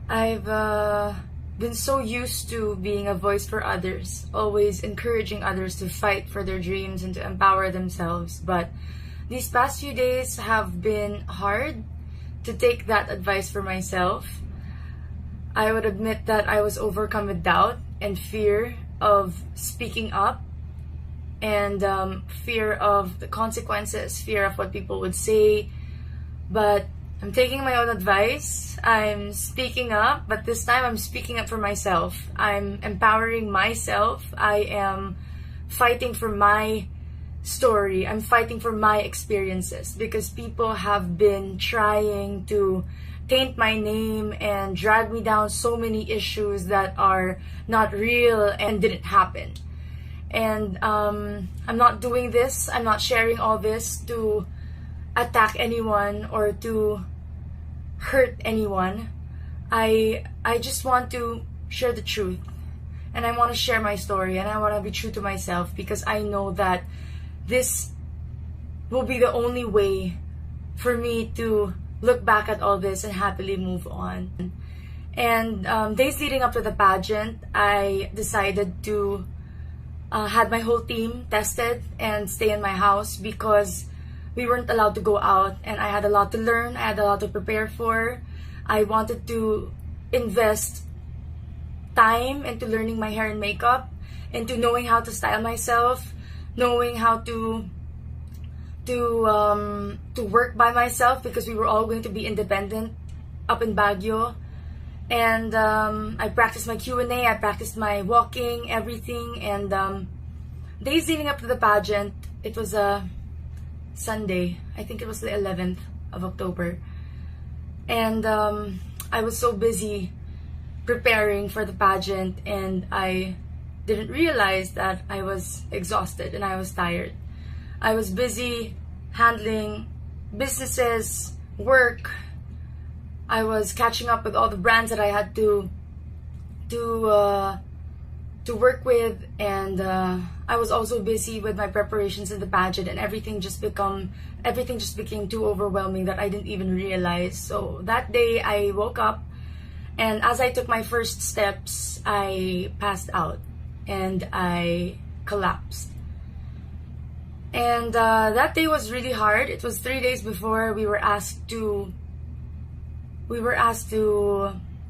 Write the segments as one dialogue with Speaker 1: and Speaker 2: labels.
Speaker 1: I've been so used to being a voice for others, always encouraging others to fight for their dreams and to empower themselves. But these past few days have been hard to take that advice for myself. I would admit that I was overcome with doubt and fear of speaking up, and fear of the consequences, fear of what people would say. But I'm taking my own advice. I'm speaking up, but this time I'm speaking up for myself. I'm empowering myself. I am fighting for my story. I'm fighting for my experiences, because people have been trying to taint my name and drag me down so many issues that are not real and didn't happen. And I'm not doing this, I'm not sharing all this to attack anyone or to hurt anyone. I just want to share the truth, and I want to share my story, and I want to be true to myself, because I know that this will be the only way for me to look back at all this and happily move on. And days leading up to the pageant, I decided to had my whole team tested and stay in my house, because we weren't allowed to go out, and I had a lot to learn, I had a lot to prepare for. I wanted to invest time into learning my hair and makeup, into knowing how to style myself, knowing how to work by myself, because we were all going to be independent up in Baguio. And I practiced my Q&A, I practiced my walking, everything. And days leading up to the pageant, it was a Sunday, I think it was the 11th of October. And I was so busy preparing for the pageant, and I didn't realize that I was exhausted and I was tired. I was busy handling businesses, work. I was catching up with all the brands that I had to work with, and I was also busy with my preparations in the pageant, and everything just became too overwhelming that I didn't even realize. So that day I woke up, and as I took my first steps, I passed out and I collapsed. And that day was really hard. It was 3 days before we were asked to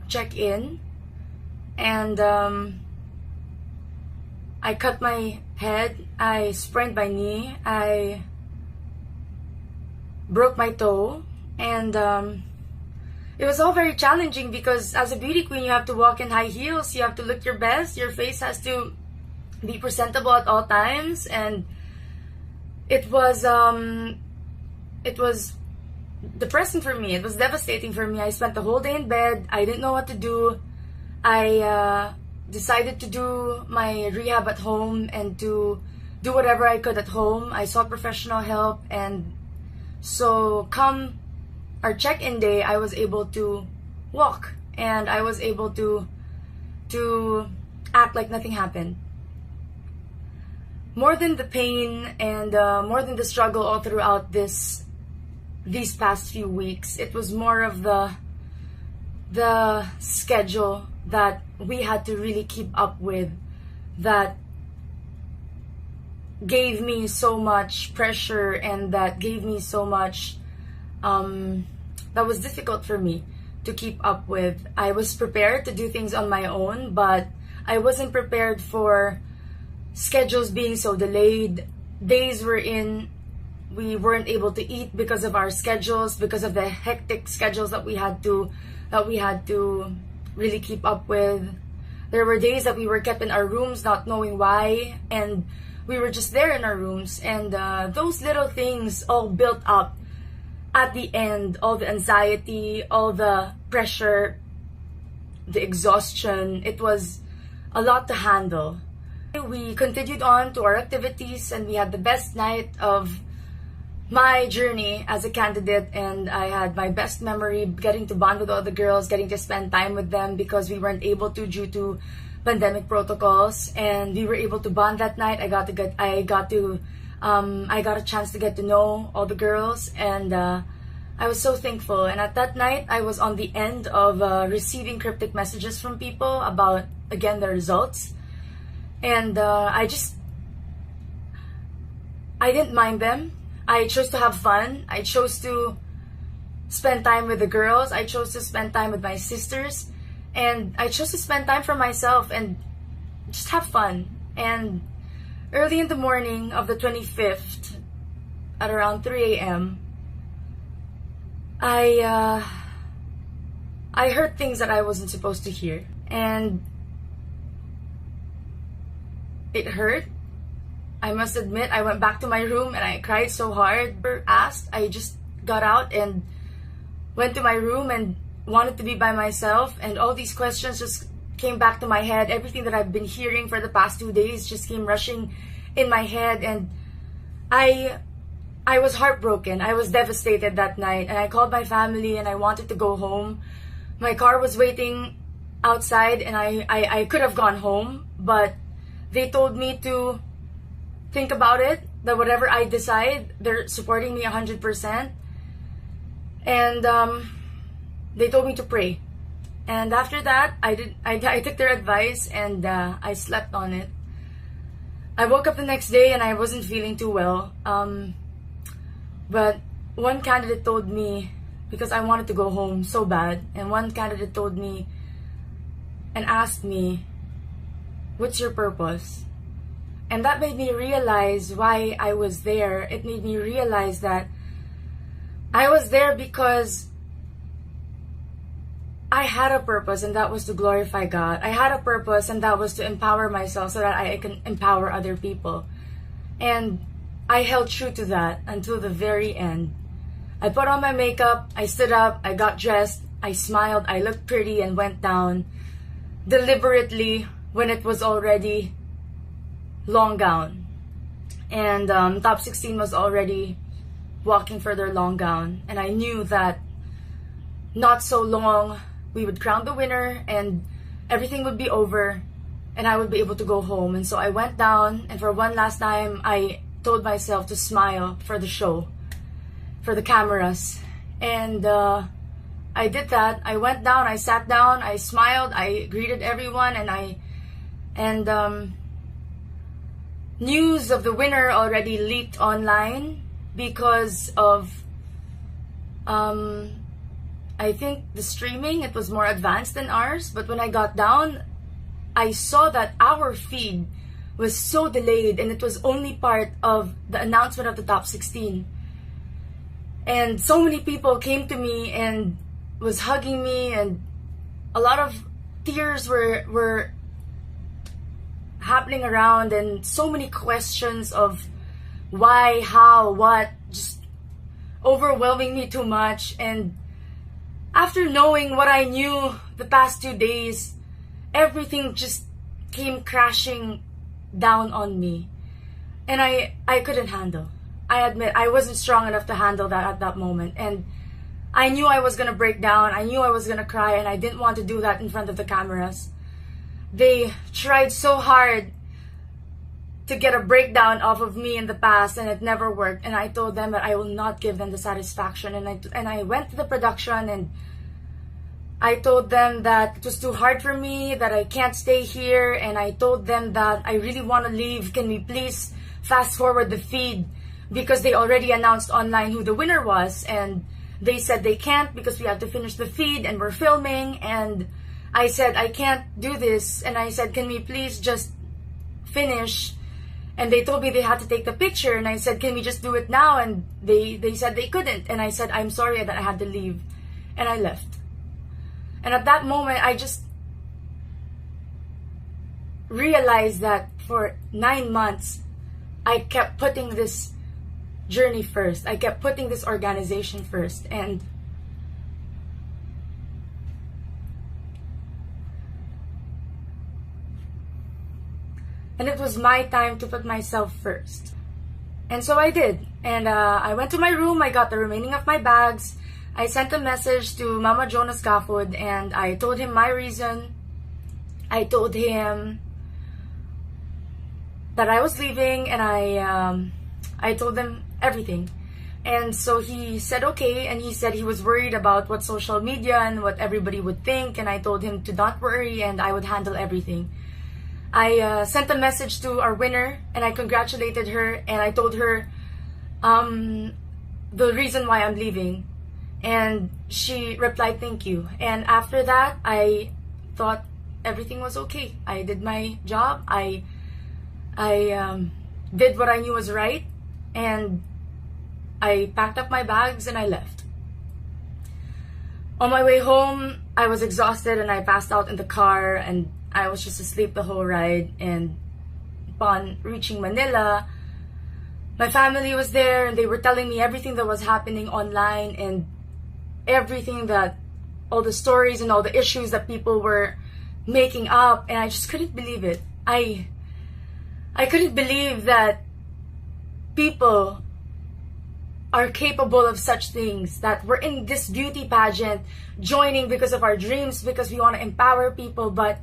Speaker 1: check in, and I cut my head, I sprained my knee, I broke my toe, and it was all very challenging, because as a beauty queen you have to walk in high heels, you have to look your best, your face has to be presentable at all times. And it was depressing for me. It was devastating for me. I spent the whole day in bed. I didn't know what to do. I decided to do my rehab at home and to do whatever I could at home. I sought professional help, and so come our check-in day, I was able to walk, and I was able to act like nothing happened. More than the pain and more than the struggle all throughout these past few weeks, it was more of the schedule that we had to really keep up with, that gave me so much pressure, and that gave me so much that was difficult for me to keep up with. I was prepared to do things on my own, but I wasn't prepared for schedules being so delayed. Days we weren't able to eat because of our schedules, because of the hectic schedules that we had to really keep up with. There were days that we were kept in our rooms not knowing why, and we were just there in our rooms, and those little things all built up at the end. All the anxiety, all the pressure, the exhaustion, it was a lot to handle. We continued on to our activities, and we had the best night of my journey as a candidate, and I had my best memory getting to bond with all the girls, getting to spend time with them, because we weren't able to due to pandemic protocols, and we were able to bond that night. I got a chance to get to know all the girls, and I was so thankful. And at that night, I was on the end of receiving cryptic messages from people about, again, the results. And I didn't mind them. I chose to have fun. I chose to spend time with the girls. I chose to spend time with my sisters. And I chose to spend time for myself and just have fun. And early in the morning of the 25th, at around 3 a.m., I heard things that I wasn't supposed to hear. And it hurt. I must admit, I went back to my room and I cried so hard. I just got out and went to my room and wanted to be by myself, and all these questions just came back to my head. Everything that I've been hearing for the past 2 days just came rushing in my head, and I was heartbroken. I was devastated that night, and I called my family and I wanted to go home. My car was waiting outside and I could have gone home, but they told me to think about it, that whatever I decide, they're supporting me 100%. And they told me to pray. And after that, I took their advice and I slept on it. I woke up the next day and I wasn't feeling too well. But one candidate told me, because I wanted to go home so bad, and one candidate told me and asked me, "What's your purpose?" And that made me realize why I was there. It made me realize that I was there because I had a purpose, and that was to glorify God. I had a purpose, and that was to empower myself so that I can empower other people. And I held true to that until the very end. I put on my makeup, I stood up, I got dressed, I smiled, I looked pretty, and went down deliberately when it was already long gown. And top 16 was already walking for their long gown. And I knew that not so long we would crown the winner and everything would be over and I would be able to go home. And so I went down, and for one last time I told myself to smile for the show, for the cameras. And I did that. I went down, I sat down, I smiled, I greeted everyone, and news of the winner already leaked online because of I think the streaming, it was more advanced than ours. But when I got down, I saw that our feed was so delayed, and it was only part of the announcement of the top 16. And so many people came to me and was hugging me, and a lot of tears were happening around, and so many questions of why, how, what, just overwhelming me too much. And after knowing what I knew the past 2 days, everything just came crashing down on me. And I couldn't handle. I admit I wasn't strong enough to handle that at that moment. And I knew I was going to break down. I knew I was going to cry, and I didn't want to do that in front of the cameras. They tried so hard to get a breakdown off of me in the past, and it never worked. And I told them that I will not give them the satisfaction. And I went to the production and I told them that it was too hard for me, that I can't stay here. And I told them that I really want to leave. Can we please fast forward the feed? Because they already announced online who the winner was. And they said they can't because we have to finish the feed and we're filming. And I said, I can't do this. And I said, can we please just finish? And they told me they had to take the picture. And I said, can we just do it now? And they said they couldn't. And I said, I'm sorry that I had to leave. And I left. And at that moment, I just realized that for 9 months, I kept putting this journey first. I kept putting this organization first. And it was my time to put myself first. And so I did. And I went to my room. I got the remaining of my bags. I sent a message to Mama Jonas Gafford, and I told him my reason. I told him that I was leaving, and I told them everything. And so he said okay, and he said he was worried about what social media and what everybody would think, and I told him to not worry and I would handle everything. I sent a message to our winner and I congratulated her, and I told her the reason why I'm leaving, and she replied thank you. And after that, I thought everything was okay. I did my job. I did what I knew was right, and I packed up my bags and I left. On my way home, I was exhausted and I passed out in the car, and I was just asleep the whole ride. And upon reaching Manila, my family was there and they were telling me everything that was happening online and everything that, all the stories and all the issues that people were making up, and I just couldn't believe it. I couldn't believe that people are capable of such things, that we're in this beauty pageant joining because of our dreams, because we want to empower people, but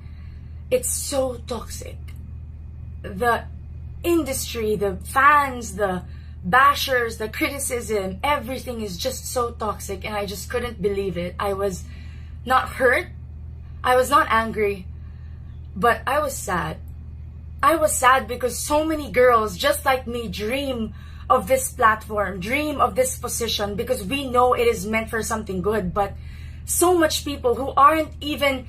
Speaker 1: it's so toxic. The industry, the fans, the bashers, the criticism, everything is just so toxic, and I just couldn't believe it. I was not hurt, I was not angry, but I was sad. I was sad because so many girls just like me dream of this platform, dream of this position, because we know it is meant for something good, but so much people who aren't even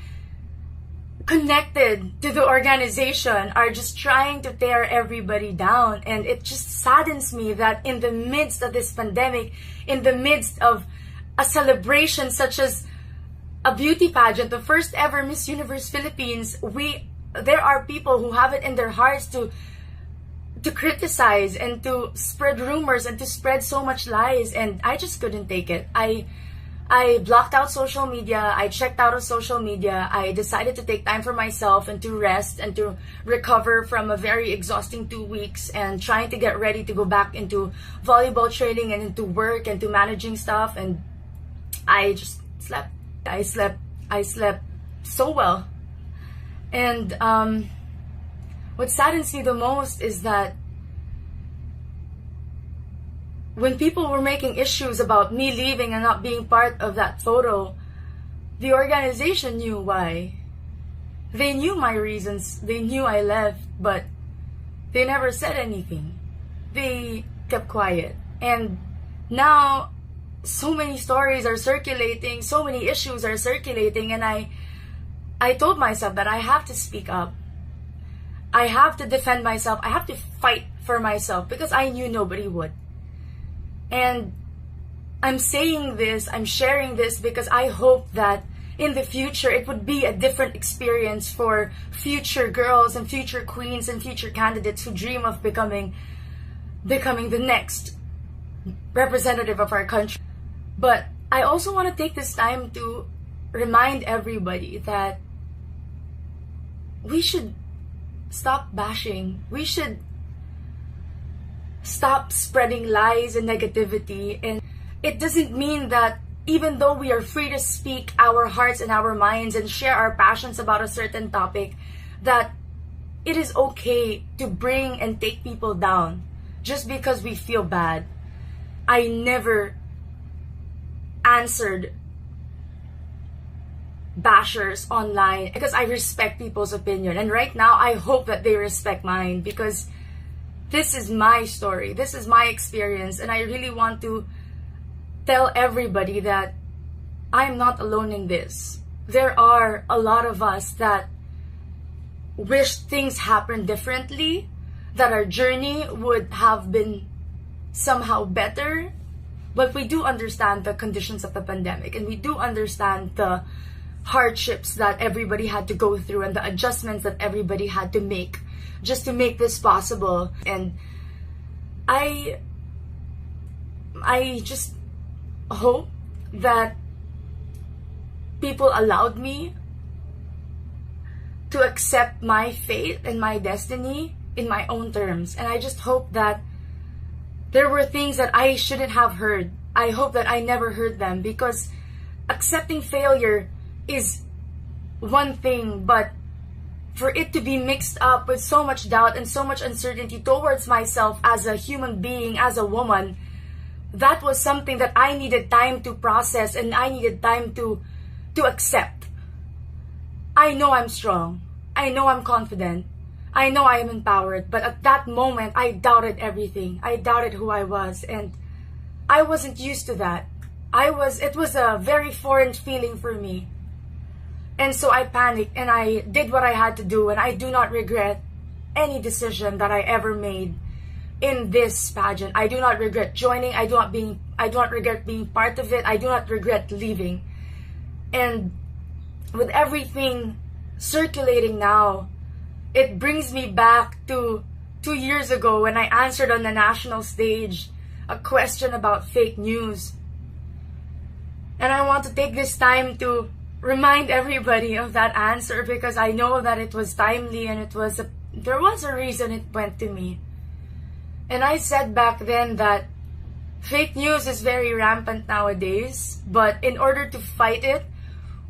Speaker 1: connected to the organization are just trying to tear everybody down. And it just saddens me that in the midst of this pandemic, in the midst of a celebration such as a beauty pageant, the first ever Miss Universe Philippines, there are people who have it in their hearts to criticize and to spread rumors and to spread so much lies, and I just couldn't take it. I blocked out social media. I checked out of social media. I decided to take time for myself and to rest and to recover from a very exhausting 2 weeks and trying to get ready to go back into volleyball training and into work and to managing stuff. And I just slept. I slept so well. And what saddens me the most is that when people were making issues about me leaving and not being part of that photo, the organization knew why. They knew my reasons. They knew I left, but they never said anything. They kept quiet. And now so many stories are circulating, so many issues are circulating, and I told myself that I have to speak up. I have to defend myself. I have to fight for myself because I knew nobody would. And I'm saying this, I'm sharing this because I hope that in the future it would be a different experience for future girls and future queens and future candidates who dream of becoming the next representative of our country. But I also want to take this time to remind everybody that we should stop bashing. We should stop spreading lies and negativity. And it doesn't mean that even though we are free to speak our hearts and our minds and share our passions about a certain topic, that it is okay to bring and take people down just because we feel bad. I never answered bashers online because I respect people's opinion, and right now I hope that they respect mine, because this is my story, this is my experience, and I really want to tell everybody that I'm not alone in this. There are a lot of us that wish things happened differently, that our journey would have been somehow better, but we do understand the conditions of the pandemic, and we do understand the hardships that everybody had to go through and the adjustments that everybody had to make just to make this possible. And I just hope that people allowed me to accept my fate and my destiny in my own terms. And I just hope that there were things that I shouldn't have heard. I hope that I never heard them, because accepting failure is one thing, but for it to be mixed up with so much doubt and so much uncertainty towards myself as a human being, as a woman, that was something that I needed time to process and I needed time to accept. I know I'm strong. I know I'm confident. I know I am empowered. But at that moment, I doubted everything. I doubted who I was. And I wasn't used to that. It was a very foreign feeling for me. And so I panicked and I did what I had to do. And I do not regret any decision that I ever made in this pageant. I do not regret joining. I do not regret being part of it. I do not regret leaving. And with everything circulating now, it brings me back to 2 years ago when I answered on the national stage a question about fake news. And I want to take this time to remind everybody of that answer, because I know that it was timely and there was a reason it went to me. And I said back then that fake news is very rampant nowadays, but in order to fight it,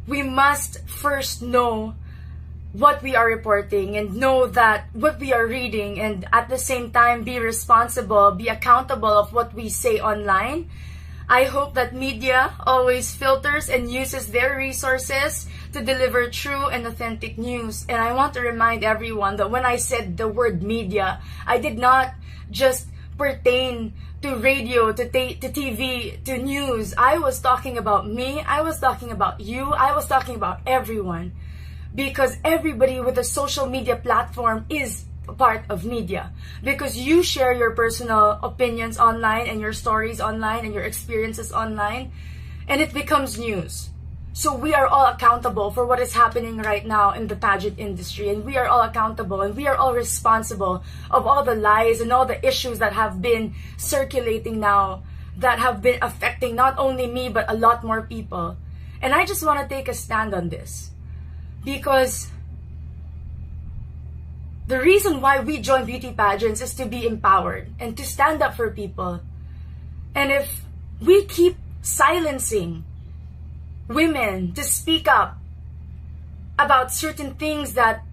Speaker 1: we must first know what we are reporting and know that what we are reading, and at the same time be responsible, be accountable of what we say online. I hope that media always filters and uses their resources to deliver true and authentic news. And I want to remind everyone that when I said the word media, I did not just pertain to radio, to TV, to news. I was talking about me. I was talking about you. I was talking about everyone. Because everybody with a social media platform is part of media, because you share your personal opinions online and your stories online and your experiences online, and it becomes news. So we are all accountable for what is happening right now in the pageant industry, and we are all accountable and we are all responsible of all the lies and all the issues that have been circulating now, that have been affecting not only me but a lot more people. And I just want to take a stand on this, because the reason why we join beauty pageants is to be empowered and to stand up for people. And if we keep silencing women to speak up about certain things that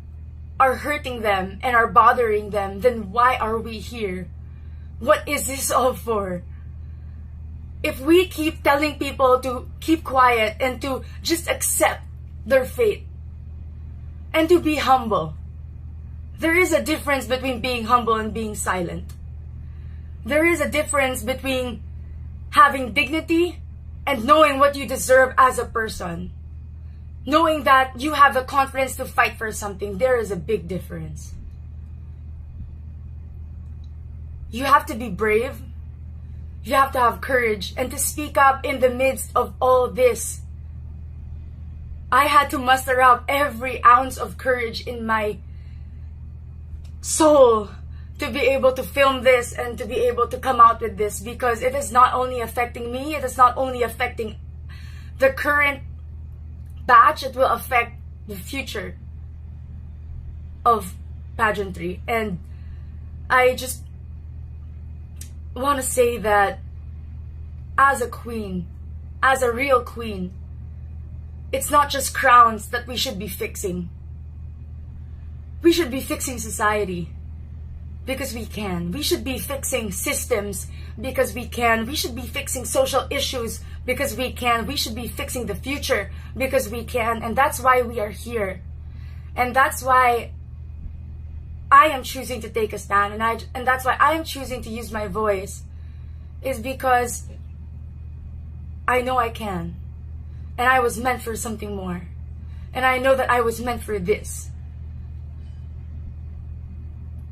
Speaker 1: are hurting them and are bothering them, then why are we here? What is this all for? If we keep telling people to keep quiet and to just accept their fate and to be humble, there is a difference between being humble and being silent. There is a difference between having dignity and knowing what you deserve as a person. Knowing that you have the confidence to fight for something. There is a big difference. You have to be brave. You have to have courage and to speak up in the midst of all this. I had to muster up every ounce of courage in my soul to be able to film this and to be able to come out with this, because it is not only affecting me, it is not only affecting the current batch, it will affect the future of pageantry. And I just want to say that as a queen, as a real queen, it's not just crowns that we should be fixing. We should be fixing society because we can. We should be fixing systems because we can. We should be fixing social issues because we can. We should be fixing the future because we can. And that's why we are here. And that's why I am choosing to take a stand. And that's why I am choosing to use my voice, is because I know I can. And I was meant for something more. And I know that I was meant for this.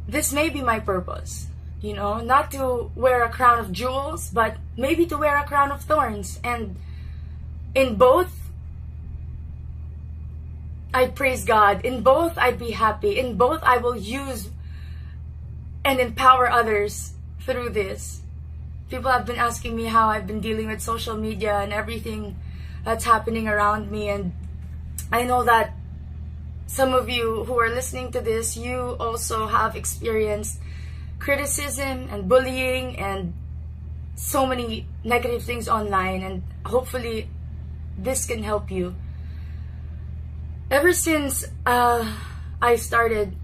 Speaker 1: This may be my purpose, you know, not to wear a crown of jewels, but maybe to wear a crown of thorns. And in both, I praise God. In both, I'd be happy. In both, I will use and empower others through this. People have been asking me how I've been dealing with social media and everything that's happening around me. And I know that some of you who are listening to this, you also have experienced criticism and bullying and so many negative things online, and hopefully this can help you. Ever since I started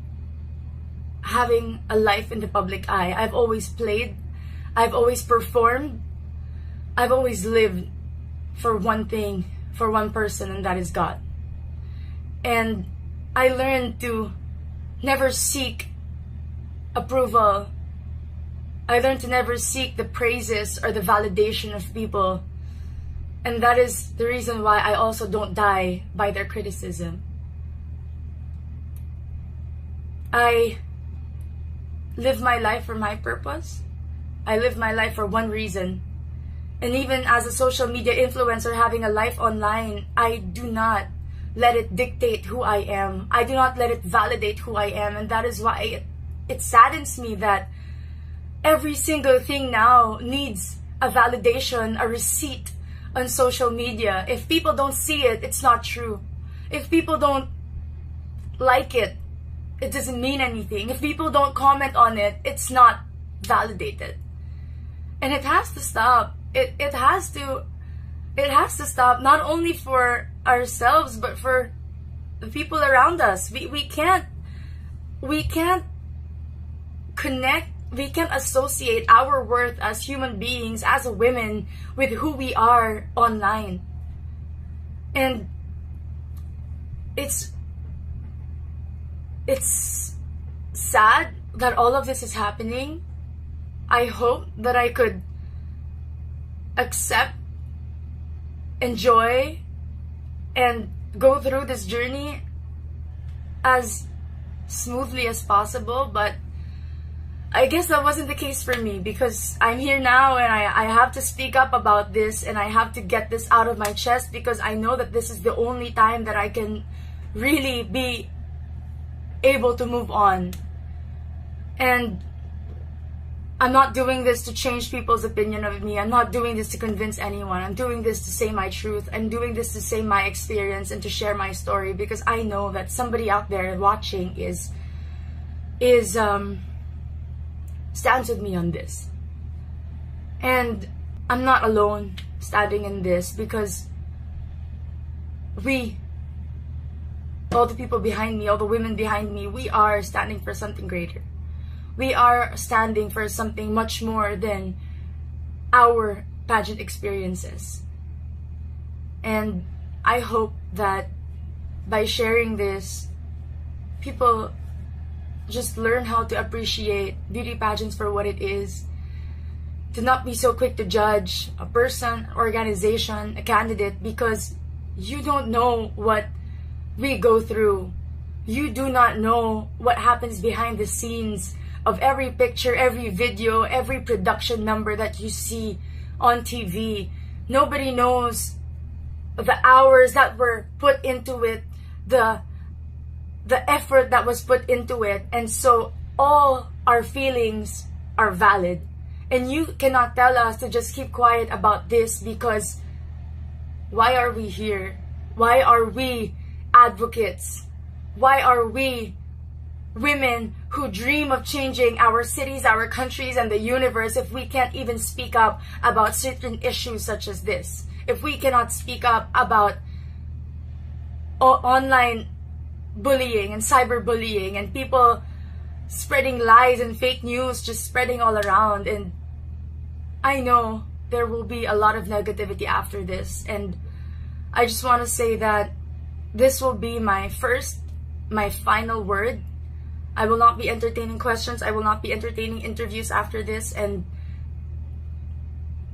Speaker 1: having a life in the public eye, I've always played, I've always performed, I've always lived for one thing, for one person, and that is God. And I learned to never seek approval. I learned to never seek the praises or the validation of people. And that is the reason why I also don't die by their criticism. I live my life for my purpose. I live my life for one reason. And even as a social media influencer having a life online, I do not let it dictate who I am. I do not let it validate who I am. And that is why it saddens me that every single thing now needs a validation, a receipt on social media. If people don't see it, it's not true. If people don't like it, it doesn't mean anything. If people don't comment on it, it's not validated. And it has to stop. It has to stop, not only for ourselves but for the people around us. We can't connect, we can't associate our worth as human beings, as a women, with who we are online. And it's sad that all of this is happening. I hope that I could accept, enjoy, and go through this journey as smoothly as possible, but I guess that wasn't the case for me, because I'm here now and I have to speak up about this, and I have to get this out of my chest, because I know that this is the only time that I can really be able to move on. And I'm not doing this to change people's opinion of me. I'm not doing this to convince anyone. I'm doing this to say my truth. I'm doing this to say my experience and to share my story, because I know that somebody out there watching stands with me on this. And I'm not alone standing in this, because all the people behind me, all the women behind me, we are standing for something greater. We are standing for something much more than our pageant experiences. And I hope that by sharing this, people just learn how to appreciate beauty pageants for what it is, to not be so quick to judge a person, organization, a candidate, because you don't know what we go through. You do not know what happens behind the scenes of every picture, every video, every production number that you see on TV. Nobody knows the hours that were put into it, the effort that was put into it. And so all our feelings are valid. And you cannot tell us to just keep quiet about this, because why are we here? Why are we advocates? Why are we women who dream of changing our cities, our countries, and the universe if we can't even speak up about certain issues such as this? If we cannot speak up about online bullying and cyberbullying and people spreading lies and fake news just spreading all around. And I know there will be a lot of negativity after this, and I just want to say that this will be my final word. I will not be entertaining questions. I will not be entertaining interviews after this. And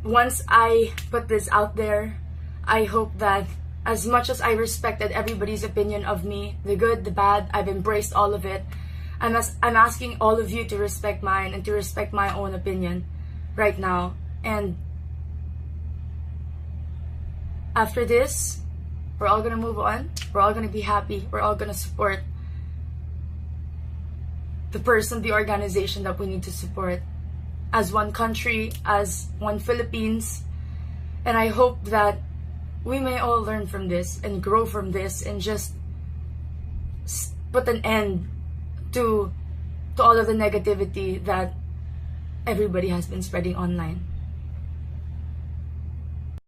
Speaker 1: once I put this out there, I hope that as much as I respected everybody's opinion of me, the good, the bad, I've embraced all of it. I'm asking all of you to respect mine and to respect my own opinion right now. And after this, we're all gonna move on. We're all gonna be happy. We're all gonna support the person, the organization that we need to support as one country, as one Philippines. And I hope that we may all learn from this and grow from this and just put an end to all of the negativity that everybody has been spreading online.